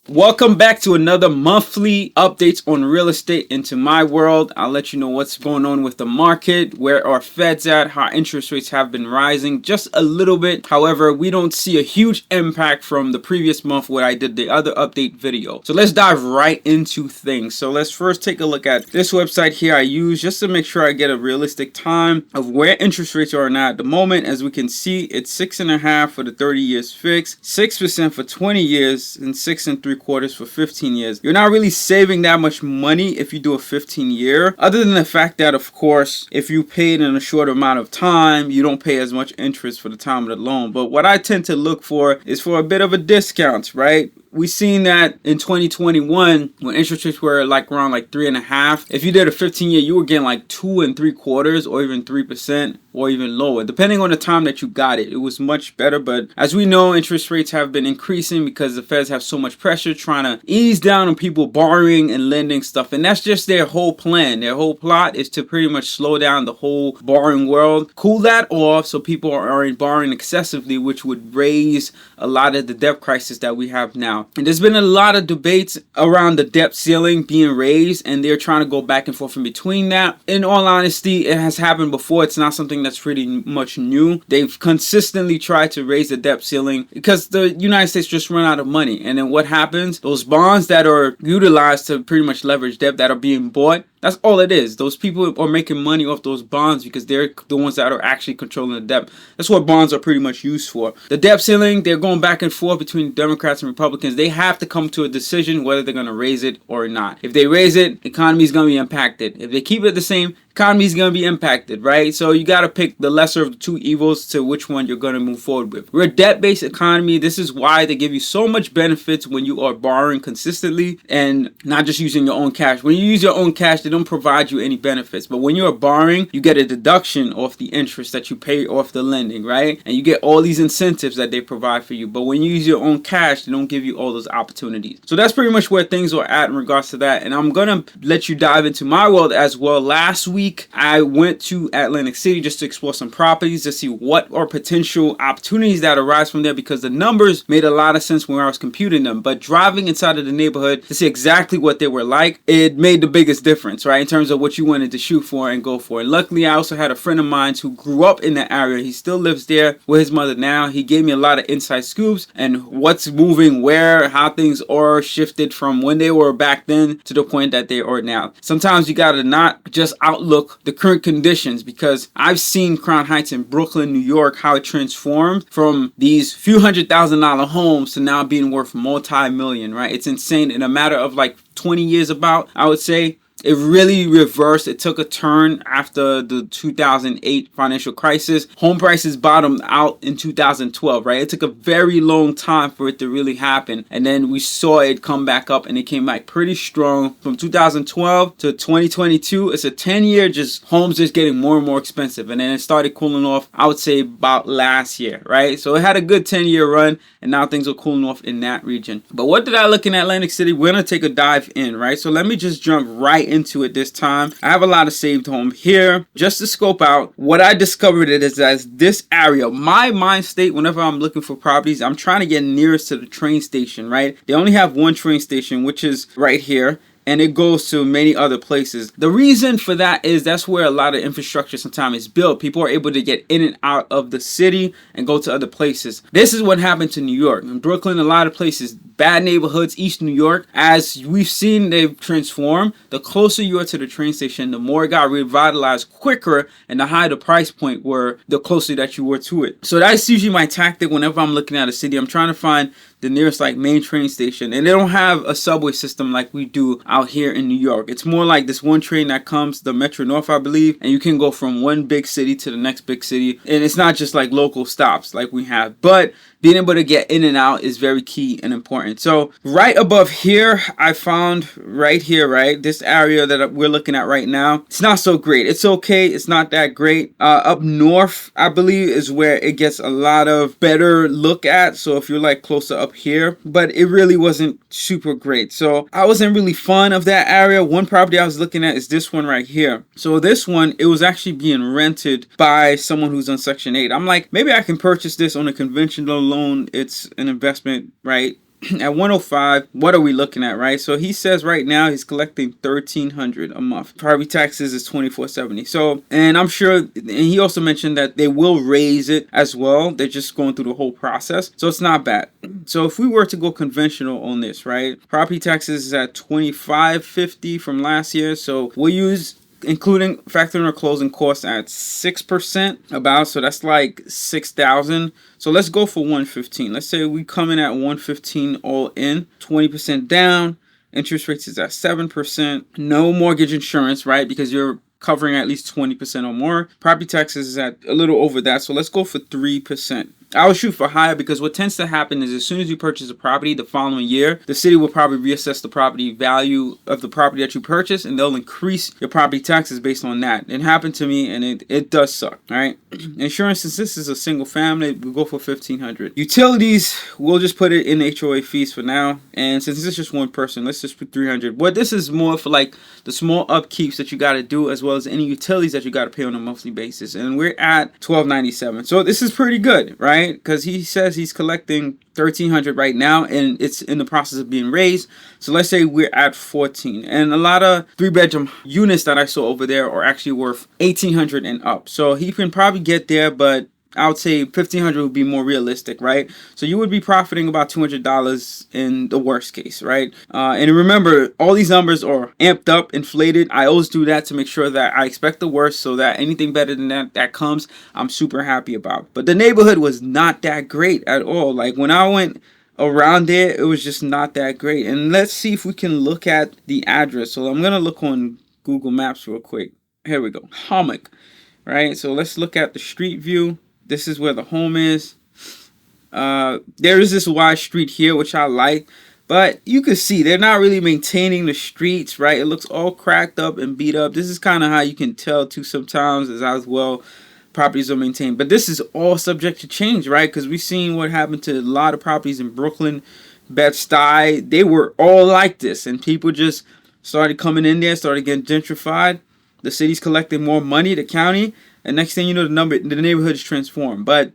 Welcome back to another monthly updates on real estate into my world. I'll let you know what's going on with the market, where our Fed's at, how interest rates have been rising just a little bit. However, we don't see a huge impact from the previous month where I did the other update video. So let's dive right into things. So let's first take a look at this website here I use just to make sure I get a realistic time of where interest rates are now at the moment. As we can see, it's 6.5% for the 30 years fixed, 6% for 20 years, and 6.75% for 15 years. You're not really saving that much money if you do a 15-year, other than the fact that, of course, if you paid in a short amount of time, you don't pay as much interest for the time of the loan. But what I tend to look for is for a bit of a discount, right? We've seen that in 2021 when interest rates were like around like 3.5%. If you did a 15-year, you were getting like 2.75% or even 3% or even lower, depending on the time that you got it. It was much better. But as we know, interest rates have been increasing because the Feds have so much pressure trying to ease down on people borrowing and lending stuff. And that's just their whole plan. Their whole plot is to pretty much slow down the whole borrowing world, cool that off so people aren't borrowing excessively, which would raise a lot of the debt crisis that we have now. And there's been a lot of debates around the debt ceiling being raised, and they're trying to go back and forth in between that. In all honesty, it has happened before. It's not something that's pretty much new. They've consistently tried to raise the debt ceiling because the United States just run out of money. And then what happens? Those bonds that are utilized to pretty much leverage debt that are being bought, that's all it is. Those people are making money off those bonds because they're the ones that are actually controlling the debt. That's what bonds are pretty much used for. The debt ceiling, they're going back and forth between Democrats and Republicans. They have to come to a decision whether they're going to raise it or not. If they raise it, the economy is going to be impacted. If they keep it the same, economy is going to be impacted, right? So you got to pick the lesser of the two evils to which one you're going to move forward with. We're a debt-based economy. This is why they give you so much benefits when you are borrowing consistently and not just using your own cash. When you use your own cash, they don't provide you any benefits. But when you're borrowing, you get a deduction off the interest that you pay off the lending, right? And you get all these incentives that they provide for you. But when you use your own cash, they don't give you all those opportunities. So that's pretty much where things are at in regards to that. And I'm going to let you dive into my world as well. Last week, I went to Atlantic City just to explore some properties to see what are potential opportunities that arise from there, because the numbers made a lot of sense when I was computing them. But driving inside of the neighborhood to see exactly what they were like, it made the biggest difference, right? In terms of what you wanted to shoot for and go for. And luckily, I also had a friend of mine who grew up in the area. He still lives there with his mother now. He gave me a lot of inside scoops and what's moving where, how things are shifted from when they were back then to the point that they are now. Sometimes you got to not just outlook the current conditions, because I've seen Crown Heights in Brooklyn, New York, how it transformed from these few $100,000 homes to now being worth multi-million, right? It's insane in a matter of like 20 years about, I would say. It really reversed. It took a turn after the 2008 financial crisis. Home prices bottomed out in 2012, right? It took a very long time for it to really happen. And then we saw it come back up, and it came back pretty strong from 2012 to 2022. It's a 10-year just homes just getting more and more expensive. And then it started cooling off, I would say, about last year, right? So it had a good 10-year run, and now things are cooling off in that region. But what did I look in Atlantic City? We're going to take a dive in, right? So let me just jump right into it this time. I have a lot of saved home here just to scope out. What I discovered it is that this area, my mind state, whenever I'm looking for properties, I'm trying to get nearest to the train station, right? They only have one train station, which is right here, and it goes to many other places. The reason for that is that's where a lot of infrastructure sometimes is built. People are able to get in and out of the city and go to other places. This is what happened to New York. In Brooklyn, a lot of places, bad neighborhoods, East New York, as we've seen they've transformed. The closer you are to the train station, the more it got revitalized quicker, and the higher the price point were, the closer that you were to it. So that's usually my tactic whenever I'm looking at a city. I'm trying to find the nearest like main train station, and they don't have a subway system like we do out here in New York. It's more like this one train that comes, the Metro North, I believe, and you can go from one big city to the next big city, and it's not just like local stops like we have, but being able to get in and out is very key and important. So right above here, I found right here, right, this area that we're looking at right now, it's not so great. It's okay, it's not that great. Up north, I believe, is where it gets a lot of better look at. So if you're like closer up here, but it really wasn't super great. So I wasn't really fond of that area. One property I was looking at is this one right here. So this one, it was actually being rented by someone who's on Section 8. I'm like, maybe I can purchase this on a conventional loan. It's an investment, right? at 105, what are we looking at, right? So he says right now he's collecting $1,300 a month. Property taxes is $2,470. So, and I'm sure, and he also mentioned that they will raise it as well. They're just going through the whole process, so it's not bad. So if we were to go conventional on this, right, property taxes is at $2,550 from last year. So we'll use, including factoring our closing costs at 6% about, so that's like 6,000. So let's go for 115. Let's say we come in at 115 all in, 20% down. Interest rates is at 7%. No mortgage insurance, right? Because you're covering at least 20% or more. Property taxes is at a little over that. So let's go for 3%. I would shoot for higher because what tends to happen is as soon as you purchase a property the following year, the city will probably reassess the property value of the property that you purchased, and they'll increase your property taxes based on that. It happened to me, and it does suck. All right. Insurance, since this is a single family, we'll go for $1,500. Utilities, we'll just put it in HOA fees for now. And since this is just one person, let's just put $300. What this is more for like the small upkeeps that you got to do, as well as any utilities that you got to pay on a monthly basis. And we're at $1,297. So this is pretty good, right? Because he says he's collecting $1,300 right now, and it's in the process of being raised. So let's say we're at 14, and a lot of 3-bedroom units that I saw over there are actually worth $1,800 and up. So he can probably get there, but I would say $1,500 would be more realistic, right? So you would be profiting about $200 in the worst case, right? And remember, all these numbers are amped up, inflated. I always do that to make sure that I expect the worst, so that anything better than that comes, I'm super happy about. But the neighborhood was not that great at all. Like when I went around there, it was just not that great. And let's see if we can look at the address. So I'm gonna look on Google Maps real quick. Here we go, Hummock, right? So let's look at the street view. This is where the home is. There is this wide street here, which I like, but you can see they're not really maintaining the streets, right? It looks all cracked up and beat up. This is kind of how you can tell too sometimes as well properties are maintained. But this is all subject to change, right? Because we've seen what happened to a lot of properties in Brooklyn, Bed-Stuy. They were all like this, and people just started coming in there, started getting gentrified. The city's collecting more money, the county. And next thing you know, the neighborhood is transformed. But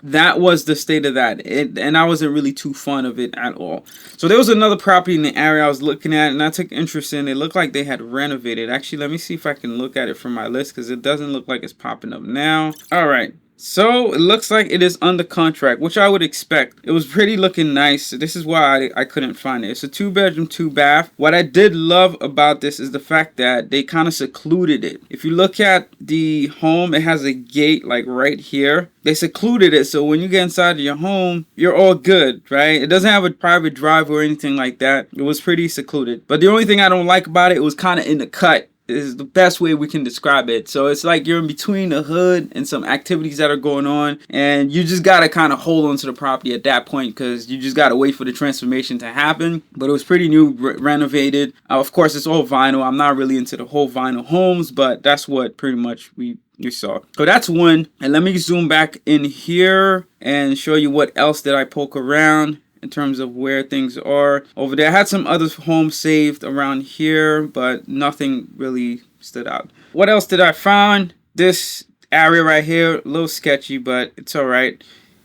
that was the state of that. And I wasn't really too fond of it at all. So there was another property in the area I was looking at, and I took interest in. It looked like they had renovated. Actually, let me see if I can look at it from my list, because it doesn't look like it's popping up now. All right. So it looks like it is under contract, which I would expect. It was pretty looking nice. This is why I couldn't find it. It's a 2-bedroom, 2-bath. What I did love about this is the fact that they kind of secluded it. If you look at the home, it has a gate like right here. They secluded it, so when you get inside of your home, you're all good, right? It doesn't have a private drive or anything like that. It was pretty secluded. But the only thing I don't like about it, it was kind of in the cut. Is the best way we can describe it. So it's like you're in between the hood and some activities that are going on, and you just gotta kind of hold on to the property at that point, because you just gotta wait for the transformation to happen. But it was pretty new, renovated. Of course, it's all vinyl. I'm not really into the whole vinyl homes, but that's what pretty much you saw. So that's one. And let me zoom back in here and show you what else did I poke around in terms of where things are over there. I had some other homes saved around here, but nothing really stood out. What else did I find? This area right here, a little sketchy, but it's all right.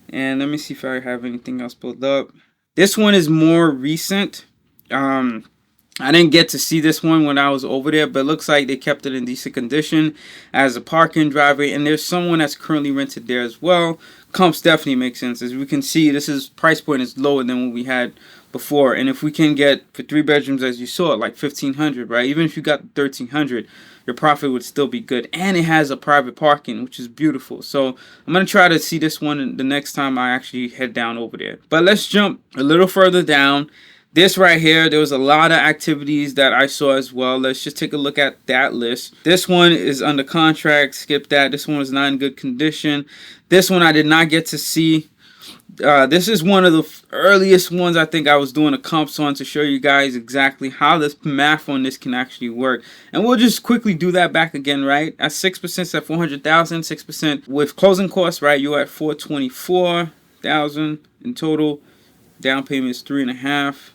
And let me see if I have anything else pulled up. This one is more recent. I didn't get to see this one when I was over there, but it looks like they kept it in decent condition as a parking driveway, and there's someone that's currently rented there as well. Comps definitely make sense. As we can see, this is price point is lower than what we had before, and if we can get for 3 bedrooms, as you saw, like $1,500, right? Even if you got $1,300, your profit would still be good, and it has a private parking, which is beautiful. So I'm gonna try to see this one the next time I actually head down over there. But let's jump a little further down. This right here, there was a lot of activities that I saw as well. Let's just take a look at that list. This one is under contract. Skip that. This one was not in good condition. This one I did not get to see. This is one of the earliest ones I think I was doing a comps on to show you guys exactly how this math on this can actually work. And we'll just quickly do that back again, right? At 6% at 400,000, 6% with closing costs, right? You're at 424,000 in total. Down payment is 3.5.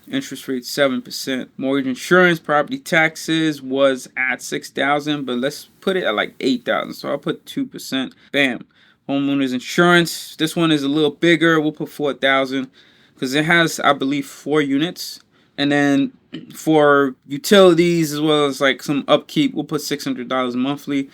Interest rate 7%. Mortgage insurance, property taxes was at 6,000, but let's put it at like 8,000. So I'll put 2%. Bam. Homeowners insurance. This one is a little bigger. We'll put 4,000. because it has, I believe, 4 units. And then for utilities as well as like some upkeep, we'll put $600 monthly,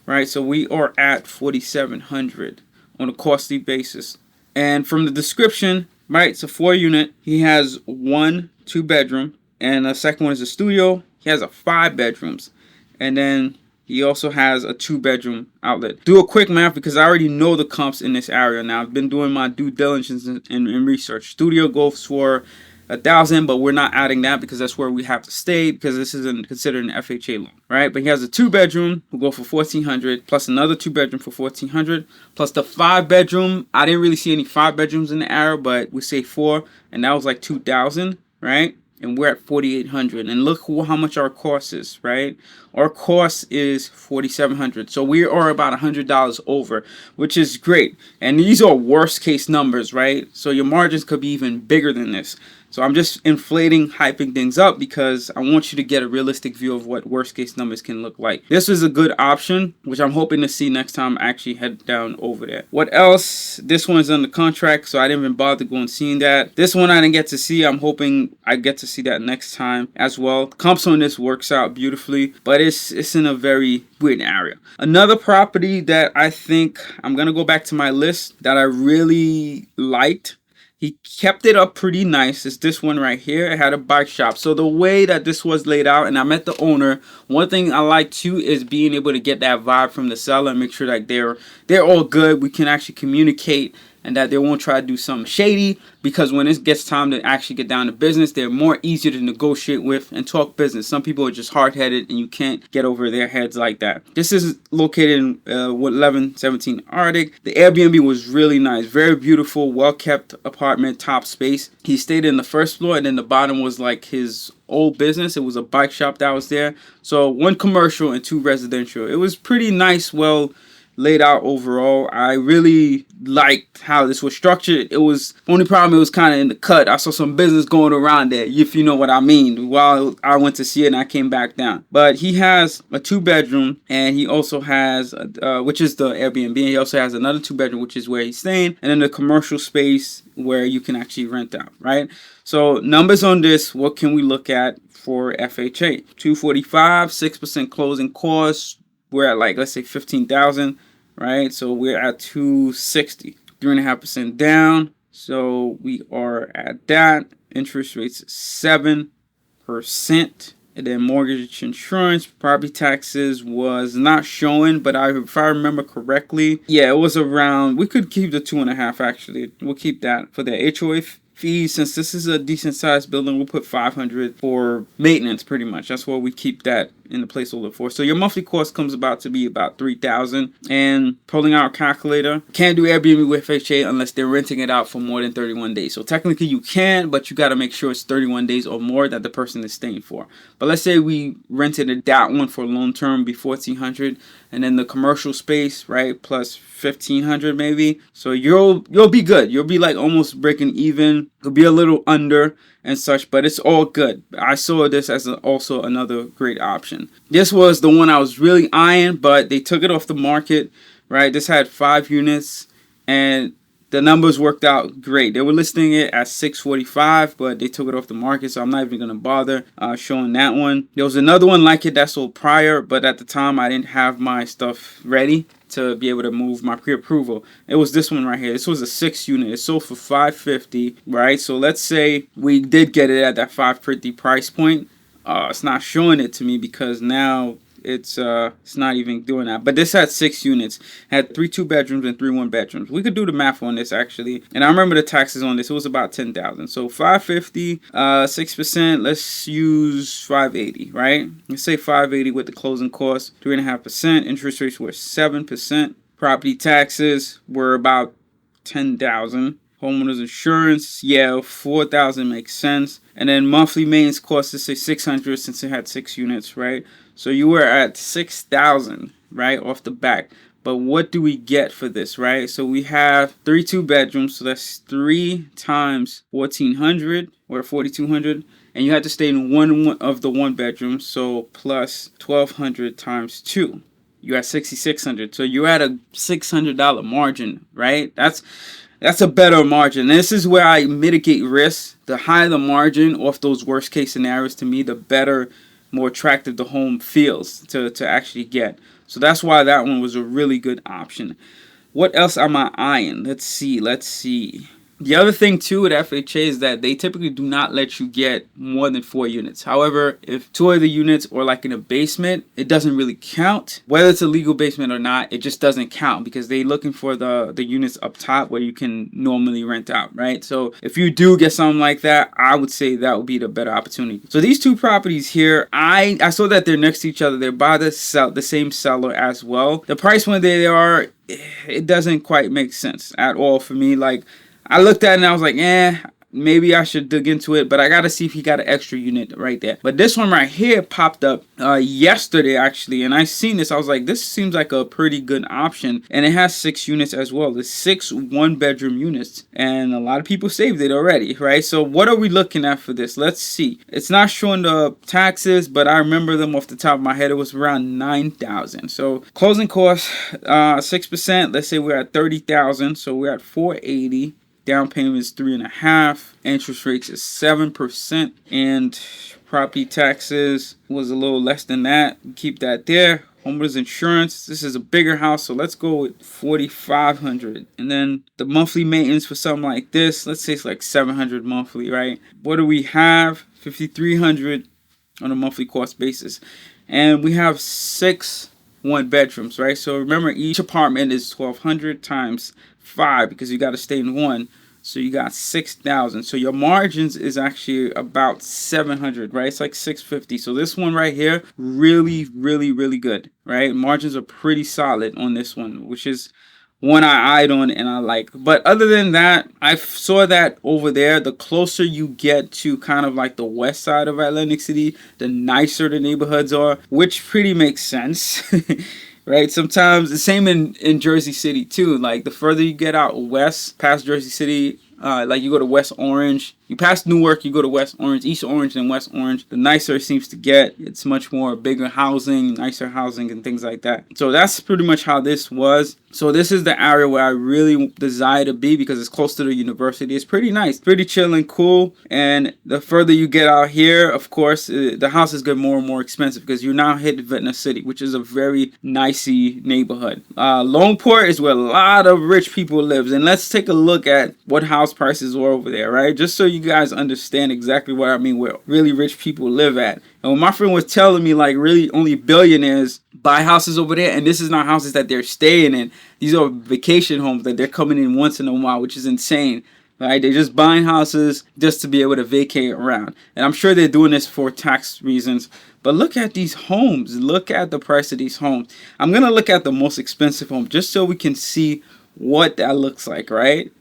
right? So we are at $4,700 on a costly basis. And from the description, right, it's a 4 unit. He has 1 2 bedroom, and the second one is a studio. He has a 5 bedrooms, and then he also has a 2 bedroom outlet. Do a quick math because I already know the comps in this area now. I've been doing my due diligence and research. Studio goes for 1,000, but we're not adding that because that's where we have to stay because this isn't considered an FHA loan, right? But he has a 2 bedroom, we'll go for 1,400, plus another 2 bedroom for 1,400, plus the 5 bedroom. I didn't really see any 5 bedrooms in the area, but we say 4, and that was like 2,000, right? And we're at 4,800, and look how much our cost is, right? Our cost is 4,700, so we are about $100 over, which is great. And these are worst case numbers, right? So your margins could be even bigger than this. So I'm just inflating, hyping things up because I want you to get a realistic view of what worst case numbers can look like. This is a good option, which I'm hoping to see next time I actually head down over there. What else? This one's under contract, so I didn't even bother going and seeing that. This one I didn't get to see. I'm hoping I get to see that next time as well. Comps on this works out beautifully, but it's in a very weird area. Another property that I think I'm gonna go back to my list that I really liked. He kept it up pretty nice. It's this one right here. It had a bike shop. So the way that this was laid out, and I met the owner, one thing I like too is being able to get that vibe from the seller and make sure that they're all good. We can actually communicate and that they won't try to do something shady, because when it gets time to actually get down to business, they're more easier to negotiate with and talk business. Some people are just hard-headed and you can't get over their heads like that. This is located in 1117 Arctic. The Airbnb was really nice, very beautiful, well-kept apartment, top space. He stayed in the first floor, and then the bottom was like his old business. It was a bike shop that was there. So 1 commercial and 2 residential. It was pretty nice, well laid out overall. I really liked how this was structured. It was only problem, it was kind of in the cut. I saw some business going around there, if you know what I mean, while I went to see it and I came back down. But he has a 2 bedroom, and he also has which is the Airbnb. He also has another 2 bedroom, which is where he's staying, and then the commercial space where you can actually rent out, right? So numbers on this, what can we look at for FHA? 245, 6% closing costs. We're at, like, let's say 15,000, right? So we're at 260, 3.5% down. So we are at that. Interest rates 7%. And then mortgage, insurance, property taxes was not showing, but if I remember correctly, yeah, it was around. We could keep the 2.5 actually. We'll keep that for the HOA fees. Since this is a decent sized building, we'll put 500 for maintenance. Pretty much, that's what we keep that in the placeholder for. So your monthly cost comes about to be about 3,000. And pulling out a calculator, can't do Airbnb with FHA unless they're renting it out for more than 31 days. So technically you can, but you got to make sure it's 31 days or more that the person is staying for. But let's say we rented that one for long term, be 1,400, and then the commercial space, right, plus 1,500 maybe. So you'll be good. You'll be like almost breaking even. It'll be a little under and such, but it's all good. I saw this as also another great option. This was the one I was really eyeing, but they took it off the market, right? This had 5 units, and the numbers worked out great. They were listing it at 645, but they took it off the market, so I'm not even going to bother showing that one. There was another one like it that sold prior, but at the time I didn't have my stuff ready to be able to move my pre-approval. It was this one right here. This was a 6 unit. It sold for 550, right? So let's say we did get it at that 550 price point. It's not showing it to me because now it's not even doing that. But this had 6 units, had 3 2-bedrooms and 3 1-bedrooms. We could do the math on this actually, and I remember the taxes on this. It was about 10,000. So 550, 6%. Let's use 580, right? Let's say 580 with the closing cost, 3.5%. Interest rates were 7%. Property taxes were about 10,000. Homeowners insurance, yeah, 4,000 makes sense. And then monthly maintenance cost is say 600 since it had 6 units, right? So you were at 6,000, right, off the back. But what do we get for this, right? So we have 3 2-bedrooms, so that's 3 times 1,400 or 4,200, and you had to stay in one of the 1-bedrooms, so plus 1,200 times 2. You're at 6,600. So you're at a $600 margin, right? That's a better margin. This is where I mitigate risk. The higher the margin off those worst case scenarios, to me, the better, more attractive the home feels to actually get. So that's why that one was a really good option. What else am I eyeing? Let's see. The other thing too with FHA is that they typically do not let you get more than 4 units. However, if 2 of the units are like in a basement, it doesn't really count. Whether it's a legal basement or not, it just doesn't count because they're looking for the units up top where you can normally rent out, right? So if you do get something like that, I would say that would be the better opportunity. So these two properties here, I saw that they're next to each other. They're by the same seller as well. The price when they are, it doesn't quite make sense at all for me. Like, I looked at it and I was like, maybe I should dig into it, but I gotta see if he got an extra unit right there. But this one right here popped up yesterday actually, and I seen this. I was like, this seems like a pretty good option, and it has 6 units as well. It's 6 1-bedroom units, and a lot of people saved it already, right? So what are we looking at for this? Let's see. It's not showing the taxes, but I remember them off the top of my head. It was around $9,000. So closing costs 6%. Let's say we're at $30,000, so we're at $480. Down payment is 3.5%. Interest rates is 7%, and property taxes was a little less than that. Keep that there. Homeowners insurance. This is a bigger house, so let's go with $4,500. And then the monthly maintenance for something like this, let's say it's like $700 monthly, right? What do we have? $5,300 on a monthly cost basis, and we have 6 1-bedrooms, right? So remember, each apartment is $1,200 times 5 because you got to stay in one. So you got 6,000. So your margins is actually about 700, right? It's like 650. So this one right here, really, really, really good, right? Margins are pretty solid on this one, which is one I eyed on and I like. But other than that, I saw that over there, the closer you get to kind of like the west side of Atlantic City, the nicer the neighborhoods are, which pretty makes sense. Right? Sometimes the same in Jersey City too. Like the further you get out west past Jersey City, like you go to West Orange, you pass Newark, you go to West Orange, East Orange and West Orange, the nicer it seems to get. It's much more bigger housing, nicer housing and things like that. So that's pretty much how this was. So this is the area where I really desire to be because it's close to the university. It's pretty nice, pretty chill and cool. And the further you get out here, of course, the houses get more and more expensive because you're now hitting Ventnor City, which is a very nicey neighborhood. Longport is where a lot of rich people live. And let's take a look at what house prices are over there, right? Just so you guys understand exactly what I mean, where really rich people live at. And when my friend was telling me like really only billionaires buy houses over there, and this is not houses that they're staying in. These are vacation homes that they're coming in once in a while, which is insane. Right? They're just buying houses just to be able to vacate around. And I'm sure they're doing this for tax reasons. But look at these homes. Look at the price of these homes. I'm going to look at the most expensive home just so we can see what that looks like, right?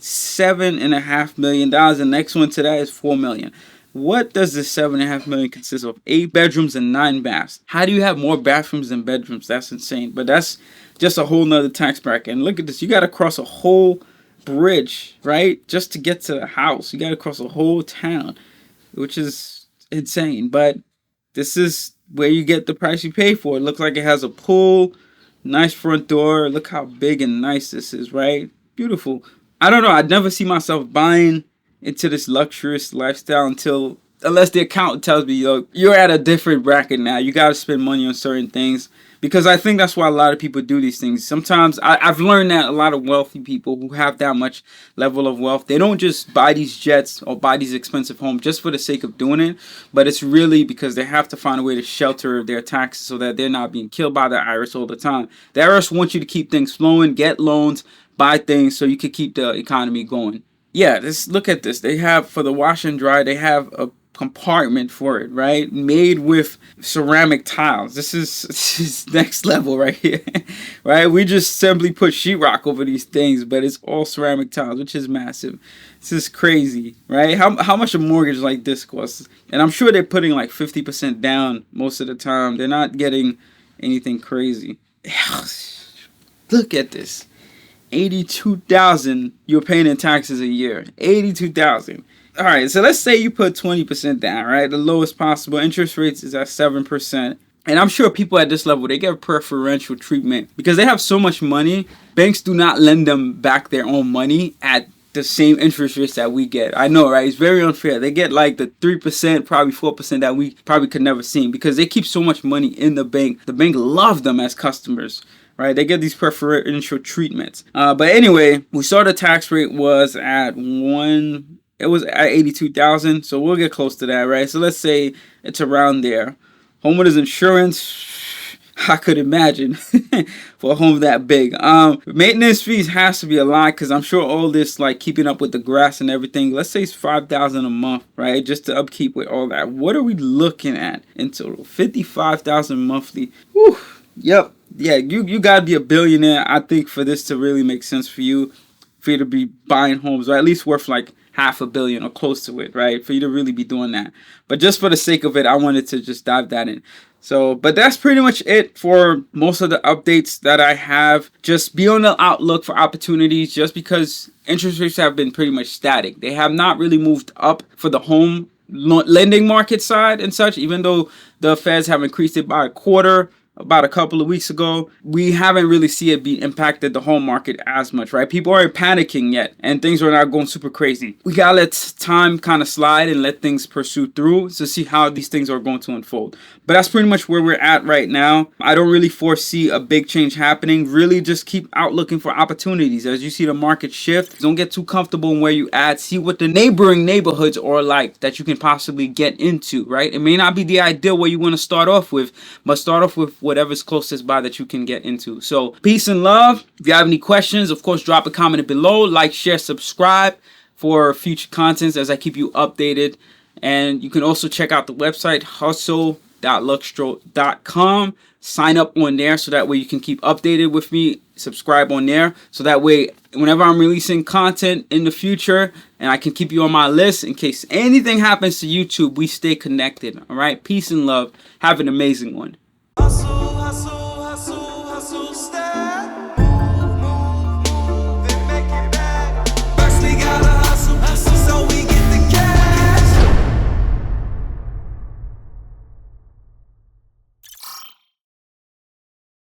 $7.5 million. The next one to that is $4 million. What does this $7.5 million consist of? 8 bedrooms and 9 baths. How do you have more bathrooms than bedrooms? That's insane. But that's just a whole nother tax bracket. And look at this. You got to cross a whole bridge, right? Just to get to the house. You got to cross a whole town, which is insane. But this is where you get the price you pay for. It looks like it has a pool, nice front door. Look how big and nice this is, right? Beautiful. I don't know. I'd never see myself buying into this luxurious lifestyle unless the accountant tells me, you're at a different bracket now. You got to spend money on certain things. Because I think that's why a lot of people do these things. Sometimes I've learned that a lot of wealthy people who have that much level of wealth, they don't just buy these jets or buy these expensive homes just for the sake of doing it. But it's really because they have to find a way to shelter their taxes so that they're not being killed by the IRS all the time. The IRS wants you to keep things flowing, get loans, buy things so you can keep the economy going. Yeah, look at this. They have, for the wash and dry, they have a compartment for it, right? Made with ceramic tiles. This is next level right here, right? We just simply put sheetrock over these things, but it's all ceramic tiles, which is massive. This is crazy, right? How much a mortgage like this costs? And I'm sure they're putting like 50% down most of the time. They're not getting anything crazy. Look at this. $82,000 you're paying in taxes a year. $82,000. All right, so let's say you put 20% down, right? The lowest possible interest rates is at 7%. And I'm sure people at this level, they get preferential treatment because they have so much money. Banks do not lend them back their own money at the same interest rates that we get. I know, right? It's very unfair. They get like the 3%, probably 4% that we probably could never see because they keep so much money in the bank. The bank love them as customers, right? They get these preferential treatments. But anyway, we saw the tax rate was at it was at 82,000. So we'll get close to that, right? So let's say it's around there. Homeowners insurance, I could imagine for a home that big. Maintenance fees has to be a lot because I'm sure all this like keeping up with the grass and everything. Let's say it's $5,000 a month, right? Just to upkeep with all that. What are we looking at in total? $55,000 monthly. Whew. Yep. Yeah, you gotta be a billionaire, I think, for this to really make sense for you to be buying homes, or at least worth like $500 million or close to it, right? For you to really be doing that. But just for the sake of it, I wanted to just dive that in. So, but that's pretty much it for most of the updates that I have. Just be on the outlook for opportunities just because interest rates have been pretty much static. They have not really moved up for the home lending market side and such, even though the Feds have increased it by a quarter about a couple of weeks ago. We haven't really seen it be impacted the home market as much, right? People aren't panicking yet and things are not going super crazy. We gotta let time kind of slide and let things pursue through to see how these things are going to unfold. But that's pretty much where we're at right now. I don't really foresee a big change happening. Really just keep out looking for opportunities as you see the market shift. Don't get too comfortable in where you at. See what the neighboring neighborhoods are like that you can possibly get into, right? It may not be the ideal where you want to start off with, but start off with whatever's closest by that you can get into. So peace and love. If you have any questions, of course, drop a comment below. Like, share, subscribe for future contents as I keep you updated. And you can also check out the website hustle.luxstro.com. Sign up on there so that way you can keep updated with me. Subscribe on there so that way whenever I'm releasing content in the future, and I can keep you on my list in case anything happens to YouTube, we stay connected. All right, peace and love. Have an amazing one.